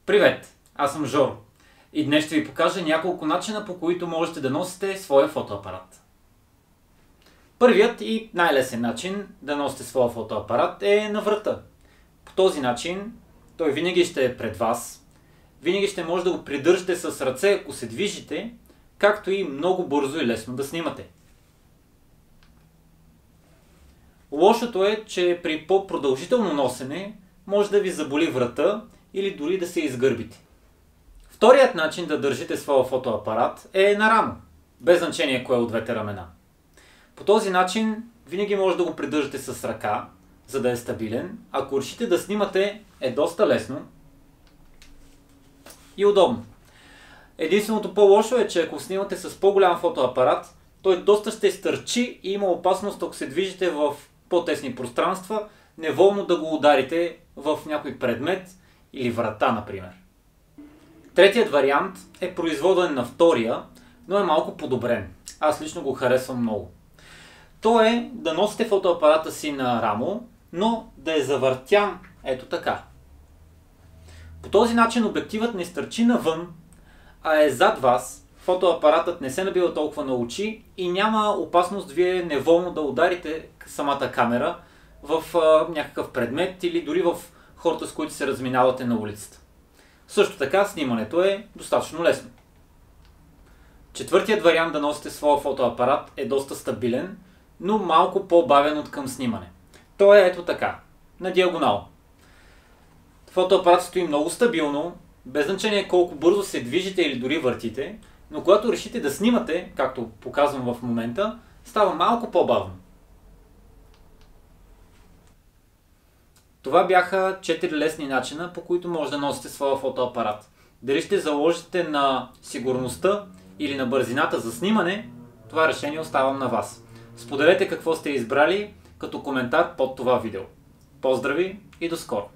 Привет, аз съм Жоро и днес ще ви покажа няколко начина, по които можете да носите своя фотоапарат. Първият и най-лесен начин да носите своя фотоапарат е на врата. По този начин той винаги ще е пред вас, винаги ще може да го придържате с ръце, ако се движите, както и много бързо и лесно да снимате. Лошото е, че при по-продължително носене може да ви заболи врата или дори да се изгърбите. Вторият начин да държите своя фотоапарат е на рамо, без значение кое от двете рамена. По този начин винаги може да го придържате с ръка, за да е стабилен. Ако решите да снимате, е доста лесно и удобно. Единственото по-лошо е, че ако снимате с по-голям фотоапарат, той доста ще стърчи и има опасност, ако се движите в по-тесни пространства, неволно да го ударите в някой предмет или врата, например. Третият вариант е производен на втория, но е малко подобрен. Аз лично го харесвам много. То е да носите фотоапарата си на рамо, но да е завъртян ето така. По този начин обективът не стърчи навън, а е зад вас, фотоапаратът не се набива толкова на очи и няма опасност вие неволно да ударите самата камера в някакъв предмет или дори в хората, с които се разминавате на улицата. Също така снимането е достатъчно лесно. Четвъртият вариант да носите своя фотоапарат е доста стабилен, но малко по-бавен от към снимане. Той е ето така, на диагонал. Фотоапаратът стои много стабилно, без значение колко бързо се движите или дори въртите, но когато решите да снимате, както показвам в момента, става малко по-бавно. Това бяха 4 лесни начина, по които може да носите своя фотоапарат. Дали ще заложите на сигурността или на бързината за снимане, това решение оставам на вас. Споделете какво сте избрали като коментар под това видео. Поздрави и до скоро!